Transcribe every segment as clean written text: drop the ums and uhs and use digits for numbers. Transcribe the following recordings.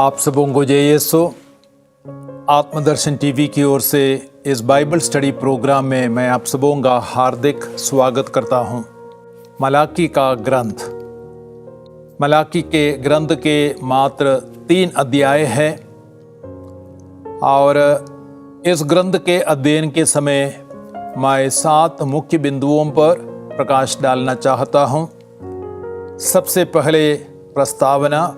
आप सबों को जय यीशु। आत्मदर्शन टीवी की ओर से इस बाइबल स्टडी प्रोग्राम में मैं आप सबों का हार्दिक स्वागत करता हूं। मलाकी का ग्रंथ। मलाकी के ग्रंथ के मात्र 3 अध्याय हैं और इस ग्रंथ के अध्ययन के समय मैं 7 मुख्य बिंदुओं पर प्रकाश डालना चाहता हूं। सबसे पहले प्रस्तावना,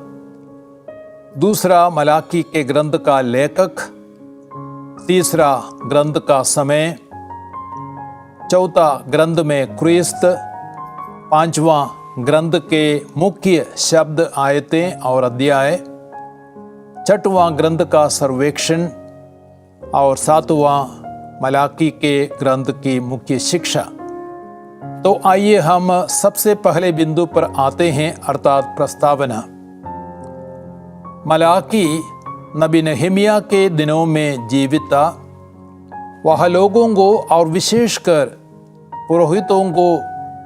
दूसरा मलाकी के ग्रंथ का लेखक, तीसरा ग्रंथ का समय, चौथा ग्रंथ में क्रिस्त, पांचवां ग्रंथ के मुख्य शब्द, आयतें और अध्याय, छठवां ग्रंथ का सर्वेक्षण और सातवां मलाकी के ग्रंथ की मुख्य शिक्षा। तो आइए हम सबसे पहले बिंदु पर आते हैं, अर्थात प्रस्तावना। मलाकी नबी नहमिया के दिनों में जीवित था। वह लोगों को और विशेषकर पुरोहितों को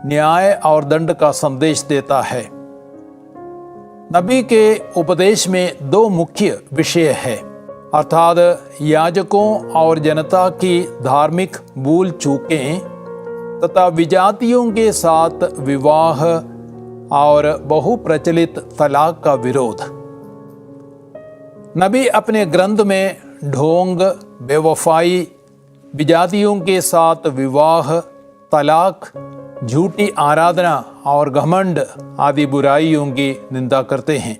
न्याय और दंड का संदेश देता है। नबी के उपदेश में 2 मुख्य विषय है, अर्थात याजकों और जनता की धार्मिक भूल चूकें तथा विजातियों के साथ विवाह और बहुप्रचलित तलाक का विरोध। नबी अपने ग्रंथ में ढोंग, बेवफाई, विजातियों के साथ विवाह, तलाक, झूठी आराधना और घमंड आदि बुराइयों की निंदा करते हैं।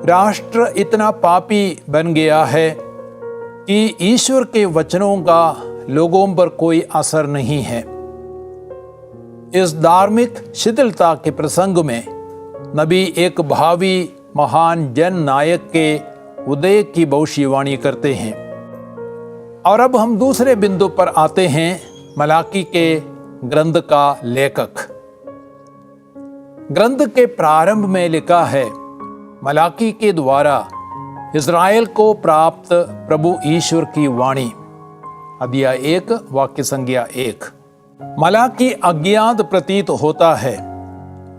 राष्ट्र इतना पापी बन गया है कि ईश्वर के वचनों का लोगों पर कोई असर नहीं है। इस धार्मिक शिथिलता के प्रसंग में नबी एक भावी महान जन नायक के उदय की भविष्यवाणी करते हैं। और अब हम दूसरे बिंदु पर आते हैं, मलाकी के ग्रंथ का लेखक। ग्रंथ के प्रारंभ में लिखा है, मलाकी के द्वारा इज़राइल को प्राप्त प्रभु ईश्वर की वाणी। अध्याय 1 वाक्य संज्ञा 1। मलाकी अज्ञात प्रतीत होता है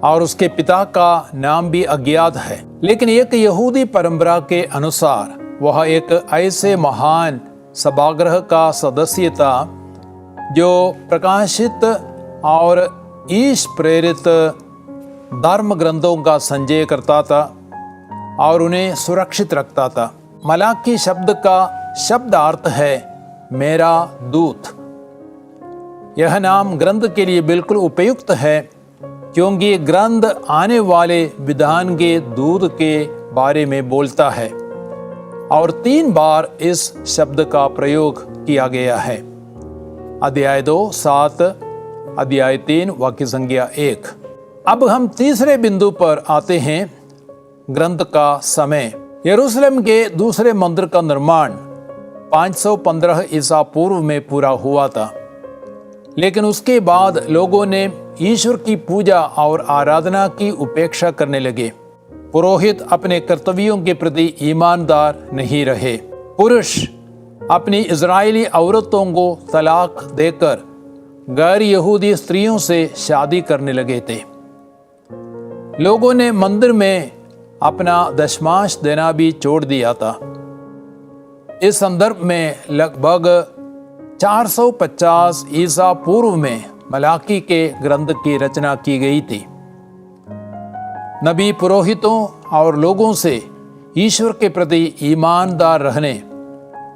और उसके पिता का नाम भी अज्ञात है, लेकिन एक यहूदी परंपरा के अनुसार वह एक ऐसे महान सभागृह का सदस्य था जो प्रकाशित और ईश प्रेरित धर्म ग्रंथों का संचय करता था और उन्हें सुरक्षित रखता था। मलाकी शब्द का शब्दार्थ है मेरा दूत। यह नाम ग्रंथ के लिए बिल्कुल उपयुक्त है, क्योंकि ग्रंथ आने वाले विधान के दूत के बारे में बोलता है और 3 बार इस शब्द का प्रयोग किया गया है। अध्याय 2 7, अध्याय 3 वाक्य संज्ञा 1। अब हम तीसरे बिंदु पर आते हैं, ग्रंथ का समय। यरूशलेम के दूसरे मंदिर का निर्माण 515 ईसा पूर्व में पूरा हुआ था, लेकिन उसके बाद लोगों ने ईश्वर की पूजा और आराधना की उपेक्षा करने लगे। पुरोहित अपने कर्तव्यों के प्रति ईमानदार नहीं रहे। पुरुष अपनी इजरायली औरतों को तलाक देकर गैर यहूदी स्त्रियों से शादी करने लगे थे। लोगों ने मंदिर में अपना दशमांश देना भी छोड़ दिया था। इस संदर्भ में लगभग 450 ईसा पूर्व में मलाकी के ग्रंथ की रचना की गई थी। नबी पुरोहितों और लोगों से ईश्वर के प्रति ईमानदार रहने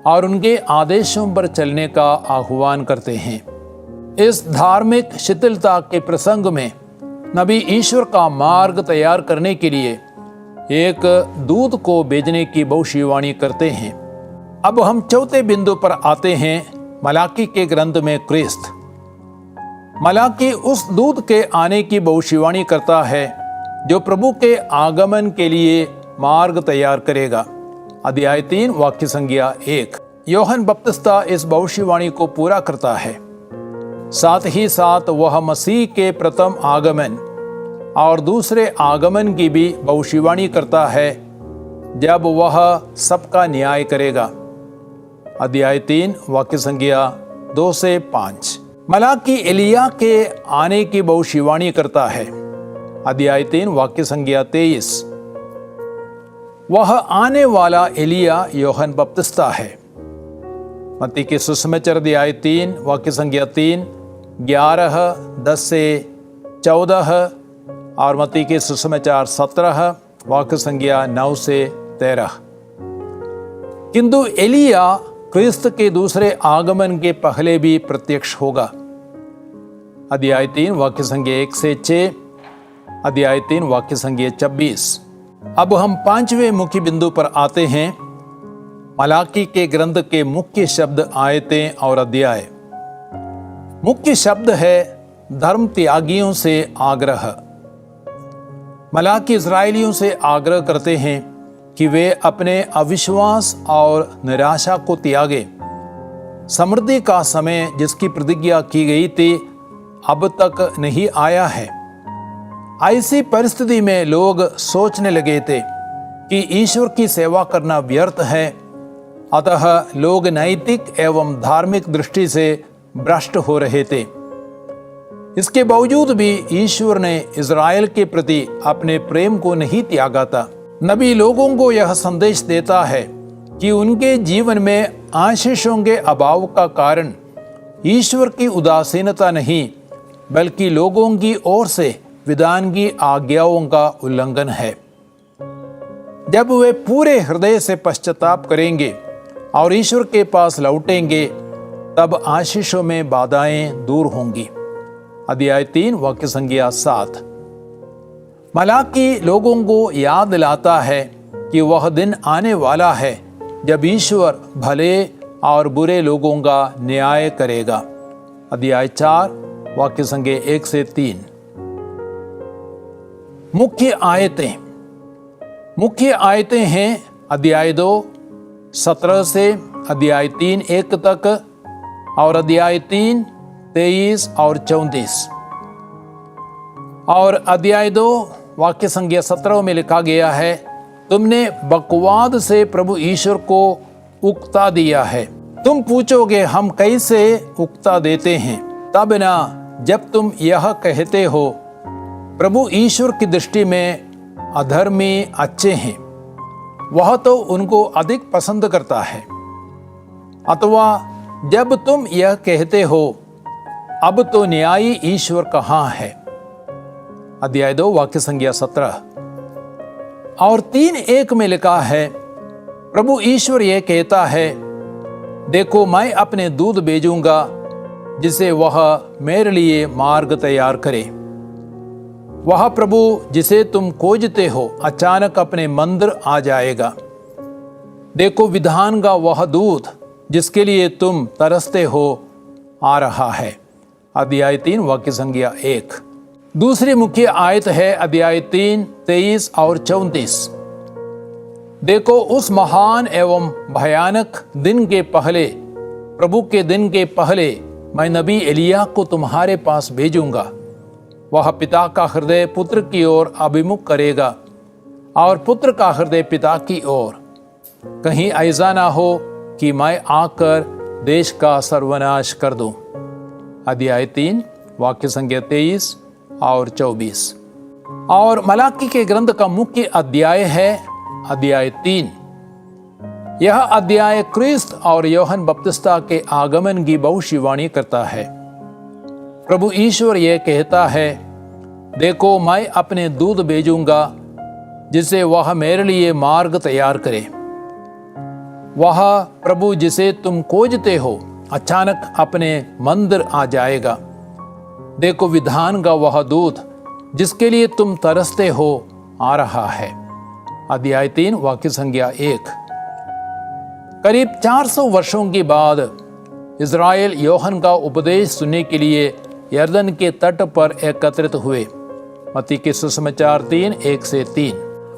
और उनके आदेशों पर चलने का आह्वान करते हैं। इस धार्मिक शिथिलता के प्रसंग में नबी ईश्वर का मार्ग तैयार करने के लिए एक दूत को भेजने की भविष्यवाणी करते हैं। अब हम चौथे बिंदु पर आते हैं, मलाकी के ग्रंथ में क्रिस्त। मलाकी उस दूत के आने की भविष्यवाणी करता है जो प्रभु के आगमन के लिए मार्ग तैयार करेगा। अध्याय 3 वाक्य संज्ञा 1। यूहन्ना बपतिस्ता इस भविष्यवाणी को पूरा करता है। साथ ही साथ वह मसीह के प्रथम आगमन और दूसरे आगमन की भी भविष्यवाणी करता है, जब वह सबका न्याय करेगा। अध्याय 3 वाक्य संज्ञा 2 से 5। मलाकी एलिया के आने की भविष्यवाणी करता है। अध्याय 3 वाक्य संज्ञा 23। वह आने वाला एलिया यूहन्ना बपतिस्ता है। मत्ती के सुसमाचार अध्याय 3 वाक्य संख्या 3, 11, 10 से 14 और मत्ती के सुसमाचार 17 वाक्य संख्या 9 से 13। किंतु एलिया क्रिस्त के दूसरे आगमन के पहले भी प्रत्यक्ष होगा। अध्याय 3 वाक्य संख्या 1 से 6, अध्याय 3 वाक्य संख्या 26। अब हम 5वें मुख्य बिंदु पर आते हैं। मलाकी के ग्रंथ के मुख्य शब्द, आयतें और अध्याय। मुख्य शब्द है धर्म त्यागियों से आग्रह। मलाकी इस्राएलियों से आग्रह करते हैं कि वे अपने अविश्वास और निराशा को त्यागे। समृद्धि का समय जिसकी प्रतिज्ञा की गई थी अब तक नहीं आया है। ऐसी परिस्थिति में लोग सोचने लगे थे कि ईश्वर की सेवा करना व्यर्थ है, अतः लोग नैतिक एवं धार्मिक दृष्टि से भ्रष्ट हो रहे थे। इसके बावजूद भी ईश्वर ने इज़राइल के प्रति अपने प्रेम को नहीं त्यागा था। नबी लोगों को यह संदेश देता है कि उनके जीवन में आशीषों के अभाव का कारण ईश्वर की उदासीनता नहीं, बल्कि लोगों की ओर से विधान की आज्ञाओं का उल्लंघन है। जब वे पूरे हृदय से पश्चाताप करेंगे और ईश्वर के पास लौटेंगे, तब आशीषों में बाधाएं दूर होंगी। अध्याय 3 वाक्य संख्या 7। मलाकी लोगों को याद दिलाता है कि वह दिन आने वाला है जब ईश्वर भले और बुरे लोगों का न्याय करेगा। अध्याय 4 वाक्य संख्या 1 से 3। मुख्य आयतें हैं अध्याय 2 17 से अध्याय 3 1 तक और अध्याय 3 23 और 34 और अध्याय 2 वाक्य संख्या 17 में लिखा गया है, तुमने बकवाद से प्रभु ईश्वर को उकता दिया है। तुम पूछोगे हम कैसे उकता देते हैं? तब ना जब तुम यह कहते हो प्रभु ईश्वर की दृष्टि में अधर्मी अच्छे हैं, वह तो उनको अधिक पसंद करता है। अथवा जब तुम यह कहते हो अब तो न्यायी ईश्वर कहाँ है? अध्याय 2 वाक्य संख्या 17 और 3:1 में लिखा है, प्रभु ईश्वर यह कहता है, देखो मैं अपने दूत भेजूंगा जिसे वह मेरे लिए मार्ग तैयार करे। वह प्रभु जिसे तुम खोजते हो अचानक अपने मंदिर आ जाएगा। देखो विधान का वह दूत जिसके लिए तुम तरसते हो आ रहा है। अध्याय 3 वाक्य संख्या 1। दूसरी मुख्य आयत है अध्याय 3 23 और 34। देखो उस महान एवं भयानक दिन के पहले, प्रभु के दिन के पहले मैं नबी एलिया को तुम्हारे पास भेजूंगा। वह पिता का हृदय पुत्र की ओर अभिमुख करेगा और पुत्र का हृदय पिता की ओर। कहीं ऐसा ना हो कि मैं आकर देश का सर्वनाश कर दूं। अध्याय 3 वाक्य संख्या 23 और 24। और मलाकी के ग्रंथ का मुख्य अध्याय है अध्याय 3। यह अध्याय क्रिस्त और यूहन्ना बपतिस्ता के आगमन की भविष्यवाणी करता है। प्रभु ईश्वर यह कहता है, देखो मैं अपने दूत भेजूंगा जिसे वह मेरे लिए मार्ग तैयार करे। वह प्रभु जिसे तुम खोजते हो अचानक अपने मंदिर आ जाएगा। देखो विधान का वह दूत जिसके लिए तुम तरसते हो आ रहा है। अध्याय 3 वाक्य संख्या 1। करीब 400 वर्षों के बाद इज़राइल यूहन्ना का उपदेश सुनने के लिए यरदन के तट पर एकत्रित हुए। मत्ती के सुसमाचार 3 1 से 3।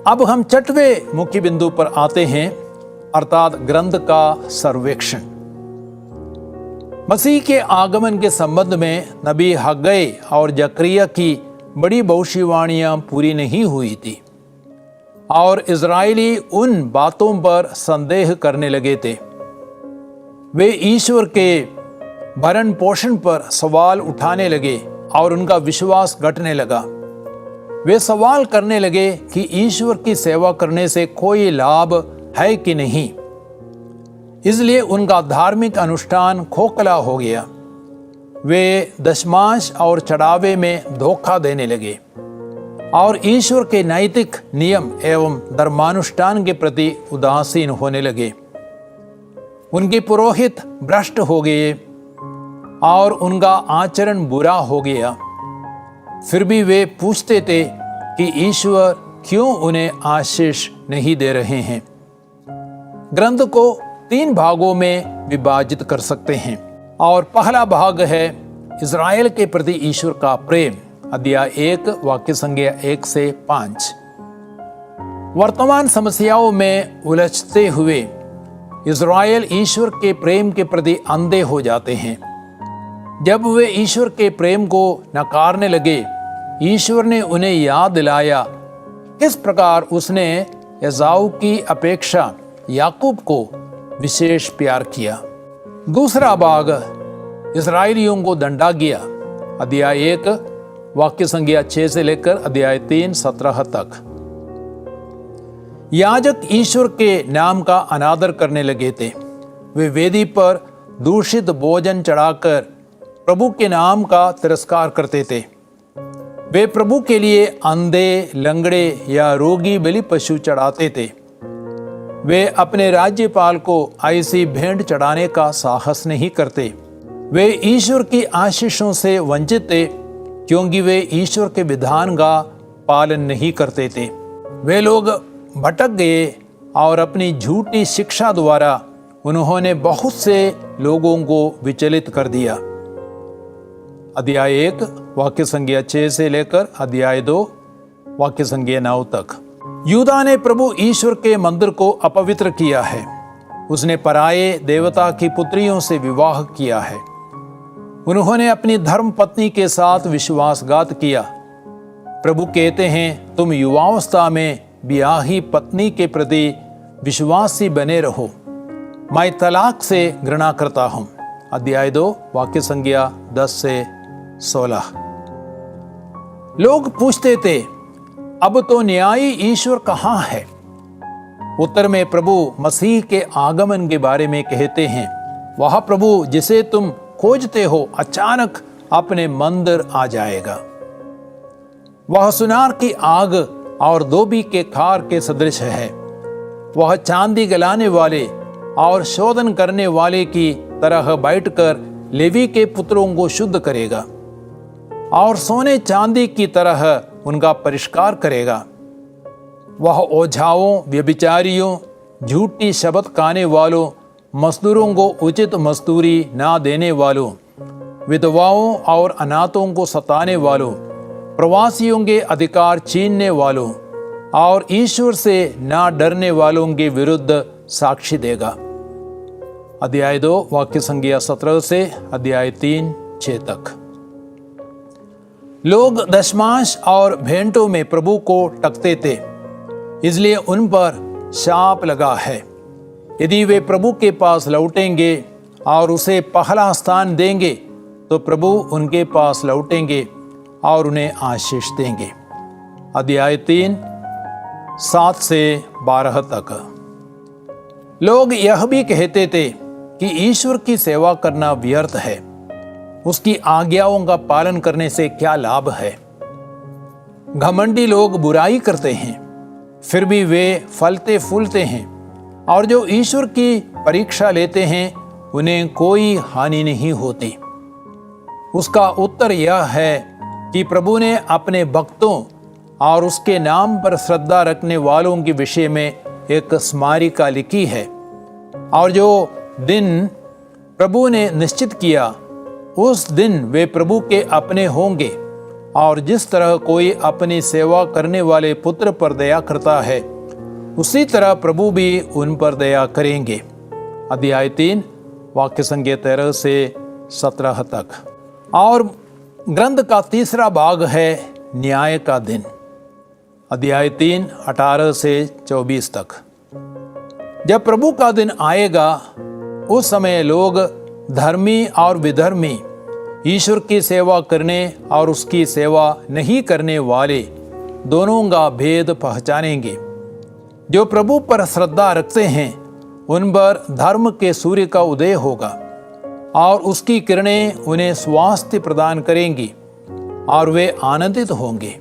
अब हम 6वें मुख्य बिंदु पर आते हैं, अर्थात ग्रंथ का सर्वेक्षण। मसीह के आगमन के संबंध में नबी हग्गई और जकरिया की बड़ी भविष्यवाणियां पूरी नहीं हुई थी और इज़राइली उन बातों पर संदेह करने लगे थे। वे ईश्वर के भरण पोषण पर सवाल उठाने लगे और उनका विश्वास घटने लगा। वे सवाल करने लगे कि ईश्वर की सेवा करने से कोई लाभ है कि नहीं। इसलिए उनका धार्मिक अनुष्ठान खोखला हो गया। वे दशमांश और चढ़ावे में धोखा देने लगे और ईश्वर के नैतिक नियम एवं धर्मानुष्ठान के प्रति उदासीन होने लगे। उनके पुरोहित भ्रष्ट हो गए और उनका आचरण बुरा हो गया। फिर भी वे पूछते थे कि ईश्वर क्यों उन्हें आशीष नहीं दे रहे हैं। ग्रंथ को 3 भागों में विभाजित कर सकते हैं और पहला भाग है इज़राइल के प्रति ईश्वर का प्रेम, अध्याय 1 वाक्य संख्या 1 से 5। वर्तमान समस्याओं में उलझते हुए इज़राइल ईश्वर के प्रेम के प्रति अंधे हो जाते हैं। जब वे ईश्वर के प्रेम को नकारने लगे, ईश्वर ने उन्हें याद दिलाया किस प्रकार उसने एसाऊ की अपेक्षा याकूब को विशेष प्यार किया। दूसरा भाग इस्राएलियों को दंडा गया, अध्याय 1 वाक्य संख्या 6 से लेकर अध्याय 3 17 तक। याजक ईश्वर के नाम का अनादर करने लगे थे। वे वेदी पर दूषित भोजन चढ़ाकर प्रभु के नाम का तिरस्कार करते थे। वे प्रभु के लिए अंधे, लंगड़े या रोगी बलि पशु चढ़ाते थे। वे अपने राज्यपाल को ऐसी भेंट चढ़ाने का साहस नहीं करते। वे ईश्वर की आशीषों से वंचित थे क्योंकि वे ईश्वर के विधान का पालन नहीं करते थे। वे लोग भटक गए और अपनी झूठी शिक्षा द्वारा उन्होंने बहुत से लोगों को विचलित कर दिया। अध्याय 1 वाक्य संख्या 6 से लेकर अध्याय 2 वाक्य संख्या 9 तक। यूदा ने प्रभु ईश्वर के मंदिर को अपवित्र किया है। उसने पराये देवता की पुत्रियों से विवाह किया है। उन्होंने अपनी धर्म पत्नी के साथ विश्वासघात किया। प्रभु कहते हैं, तुम युवावस्था में ब्याही पत्नी के प्रति विश्वासी बने रहो। मैं तलाक से घृणा करता हूं। अध्याय 2 वाक्य संख्या 10 से 16। लोग पूछते थे, अब तो न्यायी ईश्वर कहाँ है? उत्तर में प्रभु मसीह के आगमन के बारे में कहते हैं, वह प्रभु जिसे तुम खोजते हो अचानक अपने मंदिर आ जाएगा। वह सुनार की आग और धोबी के खार के सदृश है। वह चांदी गलाने वाले और शोधन करने वाले की तरह बैठकर लेवी के पुत्रों को शुद्ध करेगा और सोने चांदी की तरह उनका परिष्कार करेगा। वह ओझाओं, व्यभिचारियों, झूठी शपथ खाने वालों, मजदूरों को उचित मजदूरी ना देने वालों, विधवाओं और अनाथों को सताने वालों, प्रवासियों के अधिकार छीनने वालों और ईश्वर से ना डरने वालों के विरुद्ध साक्षी देगा। अध्याय 2 वाक्य संख्या 17 से अध्याय 3 6 तक। लोग दशमांश और भेंटों में प्रभु को टकते थे, इसलिए उन पर शाप लगा है। यदि वे प्रभु के पास लौटेंगे और उसे पहला स्थान देंगे तो प्रभु उनके पास लौटेंगे और उन्हें आशीष देंगे। अध्याय 3 7 से 12 तक। लोग यह भी कहते थे कि ईश्वर की सेवा करना व्यर्थ है। उसकी आज्ञाओं का पालन करने से क्या लाभ है? घमंडी लोग बुराई करते हैं, फिर भी वे फलते फूलते हैं, और जो ईश्वर की परीक्षा लेते हैं उन्हें कोई हानि नहीं होती। उसका उत्तर यह है कि प्रभु ने अपने भक्तों और उसके नाम पर श्रद्धा रखने वालों के विषय में एक स्मारिका लिखी है, और जो दिन प्रभु ने निश्चित किया उस दिन वे प्रभु के अपने होंगे। और जिस तरह कोई अपनी सेवा करने वाले पुत्र पर दया करता है, उसी तरह प्रभु भी उन पर दया करेंगे। अध्याय 3 वाक्य संख्या 13 से 17 तक। और ग्रंथ का तीसरा भाग है न्याय का दिन, अध्याय 3 18 से 24 तक। जब प्रभु का दिन आएगा, उस समय लोग धर्मी और विधर्मी, ईश्वर की सेवा करने और उसकी सेवा नहीं करने वाले, दोनों का भेद पहचानेंगे। जो प्रभु पर श्रद्धा रखते हैं उन पर धर्म के सूर्य का उदय होगा और उसकी किरणें उन्हें स्वास्थ्य प्रदान करेंगी और वे आनंदित होंगे।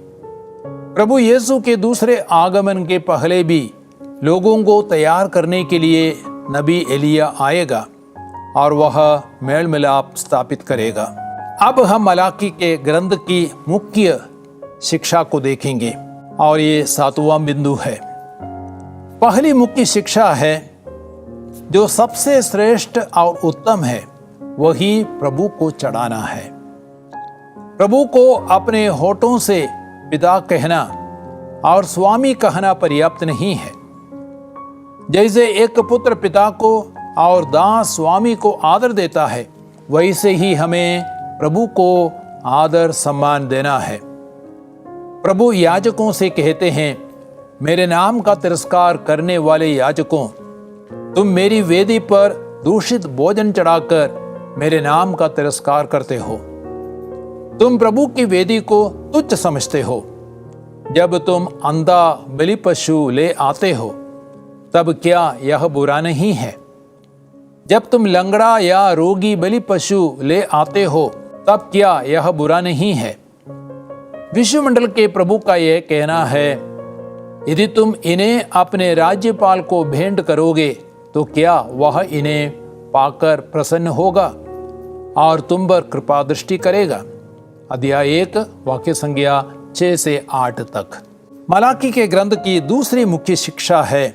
प्रभु यीशु के दूसरे आगमन के पहले भी लोगों को तैयार करने के लिए नबी एलिया आएगा और वह मेल मिलाप स्थापित करेगा। अब हम मलाकी के ग्रंथ की मुख्य शिक्षा को देखेंगे और ये 7वां बिंदु है। पहली मुख्य शिक्षा है, जो सबसे श्रेष्ठ और उत्तम है वही प्रभु को चढ़ाना है। प्रभु को अपने होठों से पिता कहना और स्वामी कहना पर्याप्त नहीं है। जैसे एक पुत्र पिता को और दास स्वामी को आदर देता है, वैसे ही हमें प्रभु को आदर सम्मान देना है। प्रभु याजकों से कहते हैं, मेरे नाम का तिरस्कार करने वाले याजकों, तुम मेरी वेदी पर दूषित भोजन चढ़ाकर मेरे नाम का तिरस्कार करते हो। तुम प्रभु की वेदी को तुच्छ समझते हो। जब तुम अंधा बलि पशु ले आते हो तब क्या यह बुरा नहीं है? जब तुम लंगड़ा या रोगी बलि पशु ले आते हो तब क्या यह बुरा नहीं है? विश्वमंडल के प्रभु का यह कहना है, यदि तुम इन्हें अपने राज्यपाल को भेंट करोगे तो क्या वह इन्हें पाकर प्रसन्न होगा और तुम पर कृपा दृष्टि करेगा। अध्याय 1 वाक्य संज्ञा 6 से 8 तक। मलाकी के ग्रंथ की दूसरी मुख्य शिक्षा है,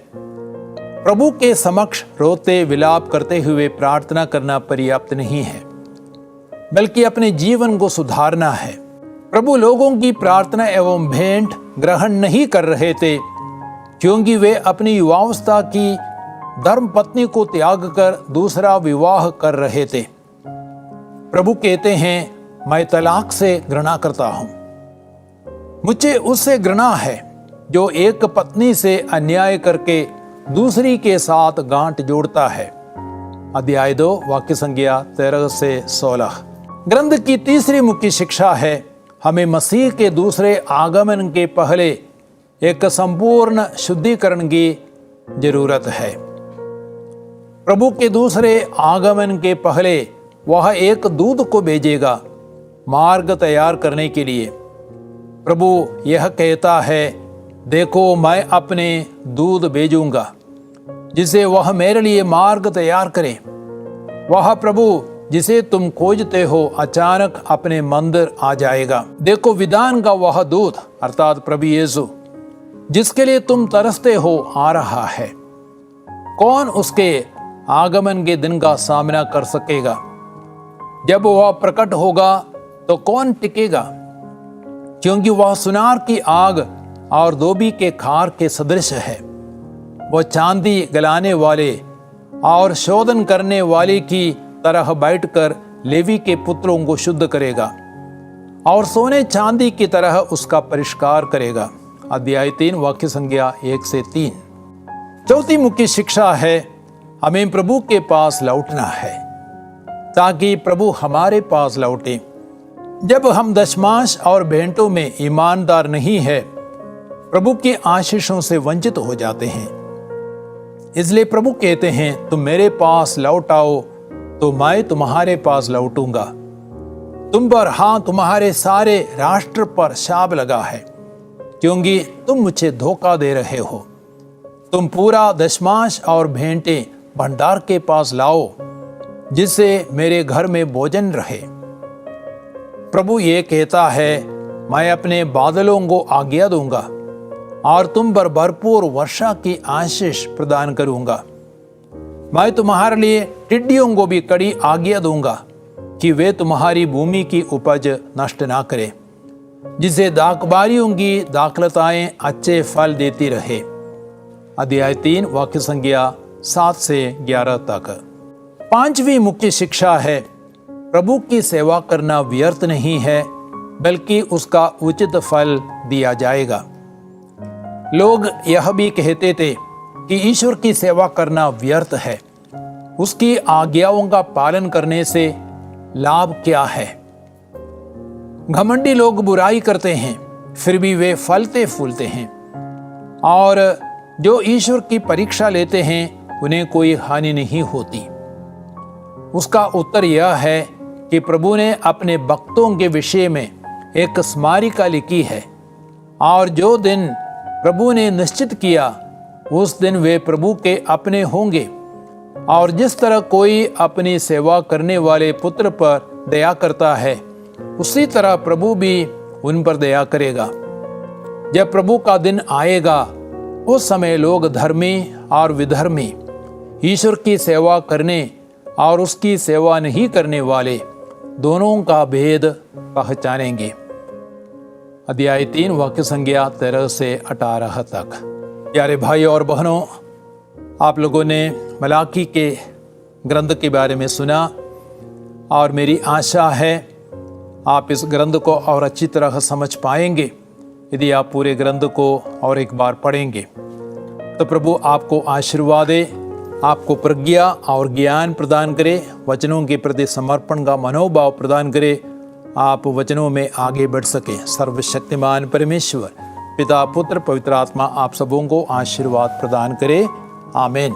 प्रभु के समक्ष रोते विलाप करते हुए प्रार्थना करना पर्याप्त नहीं है, बल्कि अपने जीवन को सुधारना है। प्रभु लोगों की प्रार्थना एवं भेंट ग्रहण नहीं कर रहे थे, क्योंकि वे अपनी युवावस्था की धर्म पत्नी को त्याग कर दूसरा विवाह कर रहे थे। प्रभु कहते हैं, मैं तलाक से घृणा करता हूं। मुझे उससे घृणा है जो एक पत्नी से अन्याय करके दूसरी के साथ गांठ जोड़ता है। अध्याय 2 वाक्य संज्ञा 13 से 16। ग्रंथ की तीसरी मुख्य शिक्षा है, हमें मसीह के दूसरे आगमन के पहले एक संपूर्ण शुद्धिकरण की जरूरत है। प्रभु के दूसरे आगमन के पहले वह एक दूत को भेजेगा मार्ग तैयार करने के लिए। प्रभु यह कहता है, देखो मैं अपने दूत भेजूंगा जिसे वह मेरे लिए मार्ग तैयार करे। वह प्रभु जिसे तुम खोजते हो अचानक अपने मंदिर आ जाएगा। देखो विधान का वह दूत अर्थात प्रभु यीशु जिसके लिए तुम तरसते हो आ रहा है। कौन उसके आगमन के दिन का सामना कर सकेगा? जब वह प्रकट होगा तो कौन टिकेगा? क्योंकि वह सुनार की आग और धोबी के खार के सदृश है। वह चांदी गलाने वाले और शोधन करने वाले की तरह बैठकर लेवी के पुत्रों को शुद्ध करेगा और सोने चांदी की तरह उसका परिष्कार करेगा। अध्याय 3 वाक्य संज्ञा 1 से 3। चौथी मुख्य शिक्षा है, हमें प्रभु के पास लौटना है ताकि प्रभु हमारे पास लौटे। जब हम दशमांश और भेंटों में ईमानदार नहीं है, प्रभु की आशीषों से वंचित हो जाते हैं। इसलिए प्रभु कहते हैं, तुम मेरे पास लौट आओ तो मैं तुम्हारे पास लौटूंगा। तुम पर हाँ तुम्हारे सारे राष्ट्र पर शाप लगा है, क्योंकि तुम मुझे धोखा दे रहे हो। तुम पूरा दशमांश और भेंटें भंडार के पास लाओ, जिससे मेरे घर में भोजन रहे। प्रभु ये कहता है, मैं अपने बादलों को आज्ञा दूंगा और तुम पर भरपूर वर्षा की आशीष प्रदान करूंगा। मैं तुम्हारे लिए टिड्डियों को भी कड़ी आज्ञा दूंगा कि वे तुम्हारी भूमि की उपज नष्ट ना करें, जिसे दाखबारियों की दाखलताएं अच्छे फल देती रहे। अध्याय 3 वाक्य संज्ञा 7 से 11 तक। पांचवी मुख्य शिक्षा है, प्रभु की सेवा करना व्यर्थ नहीं है, बल्कि उसका उचित फल दिया जाएगा। लोग यह भी कहते थे कि ईश्वर की सेवा करना व्यर्थ है, उसकी आज्ञाओं का पालन करने से लाभ क्या है। घमंडी लोग बुराई करते हैं, फिर भी वे फलते फूलते हैं। और जो ईश्वर की परीक्षा लेते हैं उन्हें कोई हानि नहीं होती। उसका उत्तर यह है कि प्रभु ने अपने भक्तों के विषय में एक स्मारिका लिखी है, और जो दिन प्रभु ने निश्चित किया उस दिन वे प्रभु के अपने होंगे। और जिस तरह कोई अपनी सेवा करने वाले पुत्र पर दया करता है, उसी तरह प्रभु भी उन पर दया करेगा। जब प्रभु का दिन आएगा, उस समय लोग धर्मी और विधर्मी, ईश्वर की सेवा करने और उसकी सेवा नहीं करने वाले, दोनों का भेद पहचानेंगे। अध्याय 3 वाक्य संज्ञा 13 से 18 तक। प्यारे भाई और बहनों, आप लोगों ने मलाकी के ग्रंथ के बारे में सुना, और मेरी आशा है आप इस ग्रंथ को और अच्छी तरह समझ पाएंगे यदि आप पूरे ग्रंथ को और एक बार पढ़ेंगे। तो प्रभु आपको आशीर्वाद दे, आपको प्रज्ञा और ज्ञान प्रदान करे, वचनों के प्रति समर्पण का मनोभाव प्रदान करे, आप वचनों में आगे बढ़ सके। सर्वशक्तिमान परमेश्वर पिता, पुत्र, पवित्र आत्मा आप सबों को आशीर्वाद प्रदान करे। आमीन।